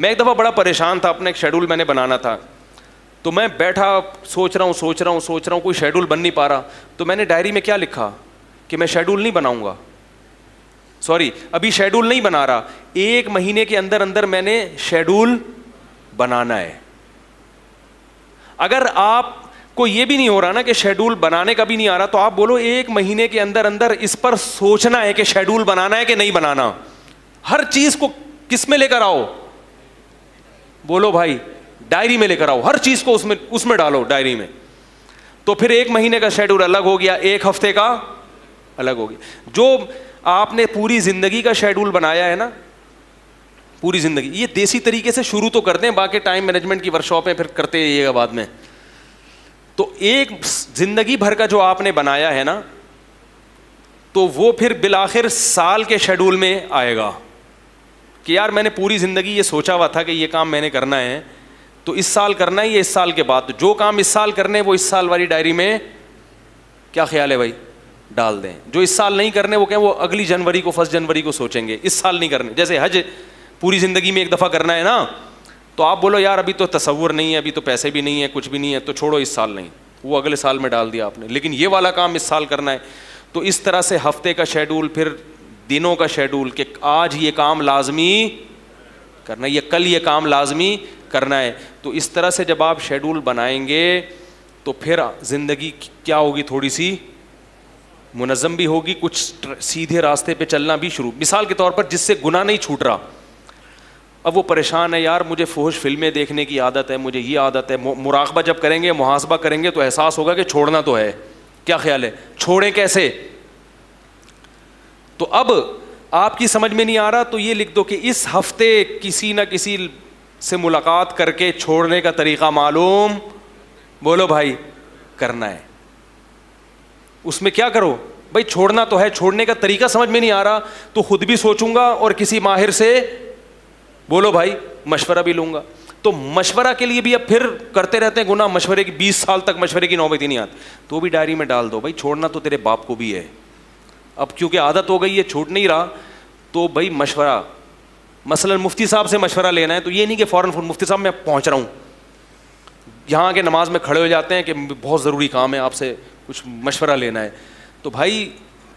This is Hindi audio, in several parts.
मैं एक दफ़ा बड़ा परेशान था, अपना एक शेड्यूल मैंने बनाना था, तो मैं बैठा सोच रहा हूँ कोई शेड्यूल बन नहीं पा रहा। तो मैंने डायरी में क्या लिखा कि मैं शेड्यूल नहीं बनाऊंगा, सॉरी अभी शेड्यूल नहीं बना रहा, 1 महीने के अंदर अंदर मैंने शेड्यूल बनाना है। अगर आपको ये भी नहीं हो रहा ना कि शेड्यूल बनाने का भी नहीं आ रहा, तो आप बोलो 1 महीने के अंदर अंदर इस पर सोचना है कि शेड्यूल बनाना है कि नहीं बनाना। हर चीज को किस में लेकर आओ, बोलो भाई डायरी में लेकर आओ, हर चीज को उसमें डालो डायरी में। तो फिर 1 महीने का शेड्यूल अलग हो गया, 1 हफ्ते का अलग हो गया। जो आपने पूरी जिंदगी का शेड्यूल बनाया है ना, पूरी जिंदगी, ये देसी तरीके से शुरू तो कर दें, बाकी टाइम मैनेजमेंट की वर्कशॉप है फिर करते रहिएगा बाद में। तो एक जिंदगी भर का जो आपने बनाया है ना, तो वो फिर बिलाखिर साल के शेड्यूल में आएगा कि यार मैंने पूरी जिंदगी ये सोचा हुआ था कि ये काम मैंने करना है, तो इस साल करना है, ये इस साल के बाद, तो जो काम इस साल करने वो इस साल वाली डायरी में क्या ख्याल है भाई डाल दें। जो इस साल नहीं करने वो क्या, वो अगली जनवरी को, 1 जनवरी को सोचेंगे, इस साल नहीं करने। जैसे हज पूरी ज़िंदगी में 1 दफ़ा करना है ना, तो आप बोलो यार अभी तो तसव्वुर नहीं है, अभी तो पैसे भी नहीं है, कुछ भी नहीं है, तो छोड़ो इस साल नहीं, वो अगले साल में डाल दिया आपने, लेकिन ये वाला काम इस साल करना है। तो इस तरह से हफ्ते का शेड्यूल, फिर दिनों का शेड्यूल कि आज ये काम लाजमी करना है, ये कल ये काम लाजमी करना है। तो इस तरह से जब आप शेड्यूल बनाएंगे तो फिर ज़िंदगी क्या होगी, थोड़ी सी मुनज़्ज़म भी होगी, कुछ सीधे रास्ते पे चलना भी शुरू। मिसाल के तौर पर जिससे गुनाह नहीं छूट रहा, अब वो परेशान है यार मुझे फहश फिल्में देखने की आदत है, मुझे ये आदत है, मुराक़बा जब करेंगे, मुहासबा करेंगे तो एहसास होगा कि छोड़ना तो है, क्या ख्याल है, छोड़ें कैसे। तो अब आपकी समझ में नहीं आ रहा तो ये लिख दो कि इस हफ्ते किसी न किसी से मुलाकात करके छोड़ने का तरीक़ा मालूम, बोलो भाई करना है। उसमें क्या करो भाई, छोड़ना तो है, छोड़ने का तरीका समझ में नहीं आ रहा तो खुद भी सोचूंगा और किसी माहिर से, बोलो भाई, मशवरा भी लूंगा। तो मशवरा के लिए भी अब फिर करते रहते हैं गुनाह, मशवरे की 20 साल तक मशवरे की नौबत ही नहीं आती, तो भी डायरी में डाल दो भाई, छोड़ना तो तेरे बाप को भी है, अब क्योंकि आदत हो गई है, छूट नहीं रहा, तो भाई मशवरा, मसलन मुफ्ती साहब से मशवरा लेना है, तो ये नहीं कि फ़ौरन मुफ्ती साहब मैं पहुँच रहा हूँ, यहाँ के नमाज में खड़े हो जाते हैं कि बहुत ज़रूरी काम है, आपसे कुछ मशवरा लेना है, तो भाई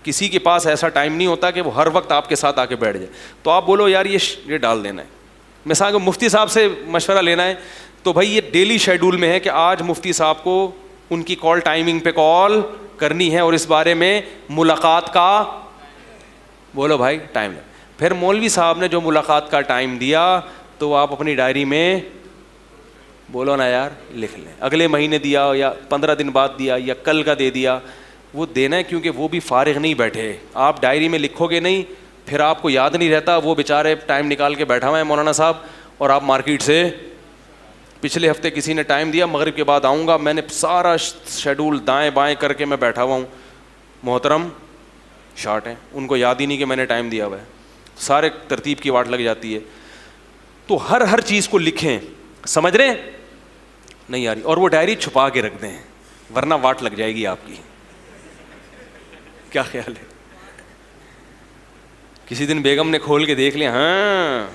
किसी के पास ऐसा टाइम नहीं होता कि वो हर वक्त आपके साथ आके बैठ जाए। तो आप बोलो यार ये डाल देना है। मिसाल को मुफ्ती साहब से मशवरा लेना है, तो भाई ये डेली शेड्यूल में है कि आज मुफ्ती साहब को उनकी कॉल टाइमिंग पे कॉल करनी है और इस बारे में मुलाकात का, बोलो भाई टाइम है। फिर मौलवी साहब ने जो मुलाकात का टाइम दिया तो आप अपनी डायरी में बोलो ना यार लिख लें, अगले महीने दिया या 15 दिन बाद दिया या कल का दे दिया, वो देना है, क्योंकि वो भी फारिग नहीं बैठे। आप डायरी में लिखोगे नहीं, फिर आपको याद नहीं रहता, वो बेचारे टाइम निकाल के बैठा हुआ है मौलाना साहब, और आप मार्केट से पिछले हफ्ते किसी ने टाइम दिया मगरिब के बाद आऊँगा, मैंने सारा शेड्यूल दाएँ बाएँ करके मैं बैठा हुआ हूँ, मोहतरम शार्ट हैं, उनको याद ही नहीं कि मैंने टाइम दिया हुआ है, सारे तरतीब की वाट लग जाती है। तो हर चीज़ को लिखें, समझ रहे हैं नहीं यार, और वो डायरी छुपा के रख दें वरना वाट लग जाएगी आपकी, क्या ख्याल है। किसी दिन बेगम ने खोल के देख लिया, हाँ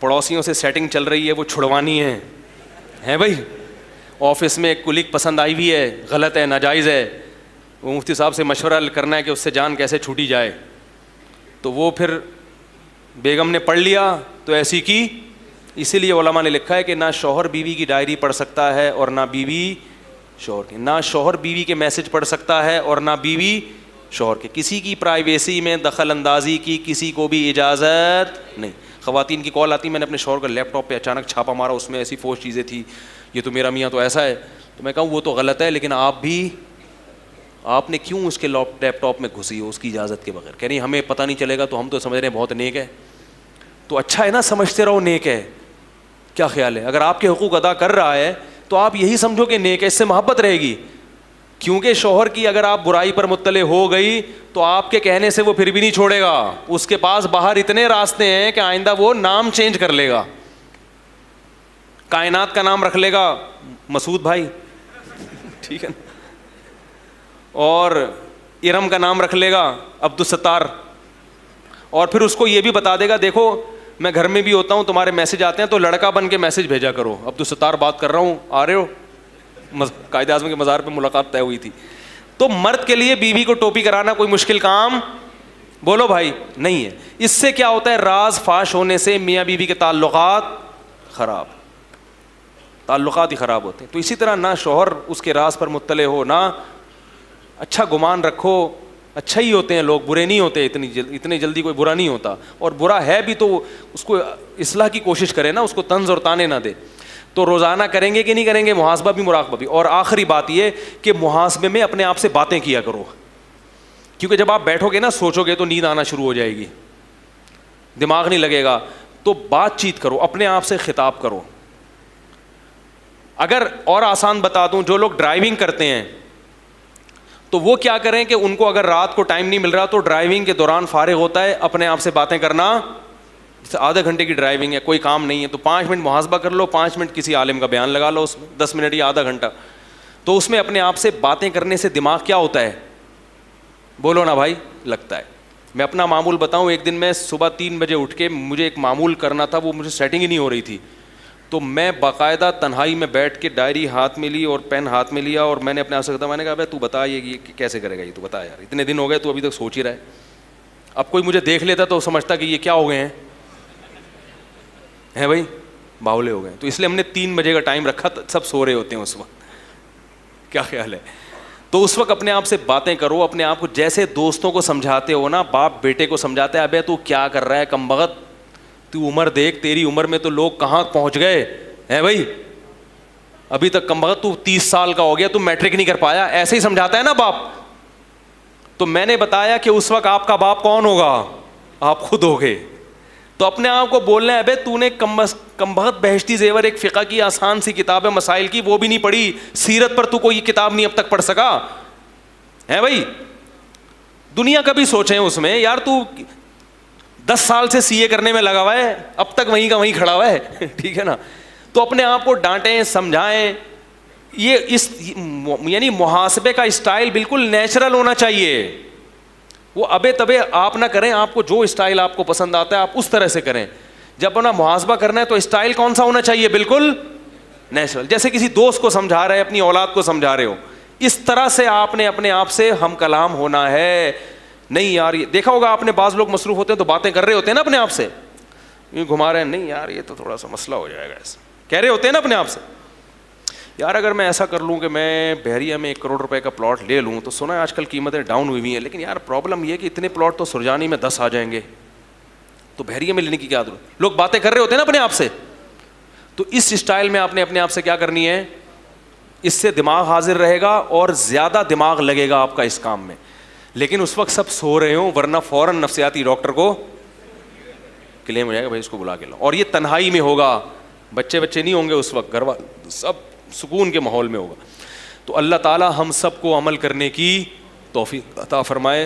पड़ोसियों से सेटिंग चल रही है, वो छुड़वानी है भाई, ऑफिस में एक कुलीग पसंद आई हुई है, गलत है, नाजायज़ है, वो मुफ्ती साहब से मशवरा करना है कि उससे जान कैसे छूटी जाए, तो वो फिर बेगम ने पढ़ लिया तो ऐसी की। इसीलिए उलमा ने लिखा है कि ना शौहर बीवी की डायरी पढ़ सकता है और ना बीवी शौहर की, ना शौहर बीवी के मैसेज पढ़ सकता है और ना बीवी शौहर के, किसी की प्राइवेसी में दखल अंदाजी की किसी को भी इजाज़त नहीं। ख़वातीन की कॉल आती, मैंने अपने शौहर का लैपटॉप पे अचानक छापा मारा, उसमें ऐसी फोश चीज़ें थी, ये तो मेरा मियाँ तो ऐसा है, तो मैं कहूँ वो तो गलत है, लेकिन आपने क्यों उसके लैपटॉप में घुसी हो उसकी इजाज़त के बगैर। कह रही हमें पता नहीं चलेगा तो हम तो समझ रहे हैं बहुत नेक है, तो अच्छा है ना, समझते रहो नेक है, क्या ख्याल है। अगर आपके हुकूक अदा कर रहा है तो आप यही समझो कि नेक है, इससे मोहब्बत रहेगी, क्योंकि शौहर की अगर आप बुराई पर मुत्तले हो गई तो आपके कहने से वो फिर भी नहीं छोड़ेगा, उसके पास बाहर इतने रास्ते हैं कि आइंदा वो नाम चेंज कर लेगा, कायनात का नाम रख लेगा मसूद भाई, ठीक है ना, और इरम का नाम रख लेगा अब्दुल सत्तार, और फिर उसको ये भी बता देगा देखो मैं घर में भी होता हूँ, तुम्हारे मैसेज आते हैं तो लड़का बन के मैसेज भेजा करो, अब्दुल सत्तार बात कर रहा हूँ, आ रहे हो? कायदे आज़म के मज़ार पे मुलाकात तय हुई थी। तो मर्द के लिए बीवी को टोपी कराना कोई मुश्किल काम, बोलो भाई, नहीं है। इससे क्या होता है, राज फाश होने से मियाँ बीवी के ताल्लुकात खराब, ताल्लुकात ही खराब होते हैं। तो इसी तरह ना शौहर उसके राज पर मुत्तले हो, ना अच्छा गुमान रखो, अच्छा ही होते हैं लोग, बुरे नहीं होते, इतनी जल्दी कोई बुरा नहीं होता, और बुरा है भी तो उसको इस्लाह की कोशिश करे ना, उसको तंज और ताने ना दे। तो रोज़ाना करेंगे कि नहीं करेंगे, मुहासबा भी मुराकबा भी। और आखिरी बात ये कि मुहासबे में अपने आप से बातें किया करो, क्योंकि जब आप बैठोगे ना सोचोगे तो नींद आना शुरू हो जाएगी, दिमाग नहीं लगेगा। तो बातचीत करो, अपने आप से खिताब करो। अगर और आसान बता दूं, जो लोग ड्राइविंग करते हैं तो वो क्या करें कि उनको अगर रात को टाइम नहीं मिल रहा तो ड्राइविंग के दौरान फारिग होता है अपने आप से बातें करना। जैसे आधे घंटे की ड्राइविंग है, कोई काम नहीं है, तो 5 मिनट मुहासबा कर लो, 5 मिनट किसी आलिम का बयान लगा लो उसमें, 10 मिनट या आधा घंटा। तो उसमें अपने आप से बातें करने से दिमाग क्या होता है, बोलो ना भाई, लगता है। मैं अपना मामूल बताऊं, एक दिन मैं सुबह 3 बजे उठ के मुझे एक मामूल करना था, वो मुझे सेटिंग ही नहीं हो रही थी। तो मैं बाकायदा तन्हाई में बैठ के डायरी हाथ में ली और पेन हाथ में लिया, और मैंने अपने आप से कहा, मैंने कहा भाई तू बता ये कैसे करेगा, ये तू बता यार, इतने दिन हो गए तू अभी तक सोच ही रहा है। अब कोई मुझे देख लेता तो समझता कि ये क्या हो गए हैं भाई, बावले हो गए। तो इसलिए हमने 3 बजे का टाइम रखा, सब सो रहे होते हैं उस वक्त, क्या ख्याल है। तो उस वक्त अपने आप से बातें करो, अपने आप को जैसे दोस्तों को समझाते हो ना, बाप बेटे को समझाते हैं, अबे तू क्या कर रहा है कमबख्त, तू उम्र देख, तेरी उम्र में तो लोग कहाँ पहुँच गए हैं भाई, अभी तक कमबख्त तू 30 साल का हो गया, तू मैट्रिक नहीं कर पाया, ऐसे ही समझाता है ना बाप। तो मैंने बताया कि उस वक्त आपका बाप कौन होगा, आप खुद होगे। तो अपने आप को बोलना है, अबे तूने कमबख्त बहश्ती ज़ेवर एक फ़िक़्ह की आसान सी किताब है मसाइल की, वो भी नहीं पढ़ी, सीरत पर तू कोई किताब नहीं अब तक पढ़ सका है भाई। दुनिया का भी सोचें उसमें, यार तू 10 साल से सीए करने में लगा हुआ है, अब तक वहीं का वहीं खड़ा हुआ है ठीक है ना। तो अपने आप को डांटें, समझाएं। ये इस यानी मुहासबे का स्टाइल बिल्कुल नेचुरल होना चाहिए, वो अबे तबे आप ना करें, आपको जो स्टाइल आपको पसंद आता है आप उस तरह से करें। जब अपना मुहासबा करना है तो स्टाइल कौन सा होना चाहिए, बिल्कुल नेचुरल, जैसे किसी दोस्त को समझा रहे, अपनी औलाद को समझा रहे हो, इस तरह से आपने अपने आप से हम कलाम होना है। नहीं यार, ये देखा होगा आपने, बाज़ लोग मसरूफ़ होते हैं तो बातें कर रहे होते हैं ना अपने आप से, यूँ घुमा रहे हैं, नहीं यार ये तो थोड़ा सा मसला हो जाएगा, ऐसा कह रहे होते हैं ना अपने आप से। यार अगर मैं ऐसा कर लूँ कि मैं बहरिया में 1 करोड़ रुपए का प्लॉट ले लूँ, तो सुना है आजकल कीमतें डाउन हुई हैं, लेकिन यार प्रॉब्लम ये कि इतने प्लॉट तो सुरजानी में 10 आ जाएंगे, तो बहरिया में लेने की क्या जरूरत। लोग बातें कर रहे होते हैं ना अपने आप से। तो इस स्टाइल में आपने अपने आप से क्या करनी है, इससे दिमाग हाजिर रहेगा और ज़्यादा दिमाग लगेगा आपका इस काम में। लेकिन उस वक्त सब सो रहे हो, वरना फ़ौरन नफ्सियाती डॉक्टर को क्लेम हो जाएगा, भाई इसको बुला के लो। और ये तन्हाई में होगा, बच्चे नहीं होंगे उस वक्त, घर वाले सब सुकून के माहौल में होगा। तो अल्लाह ताला हम सबको अमल करने की तौफीक अता फरमाए।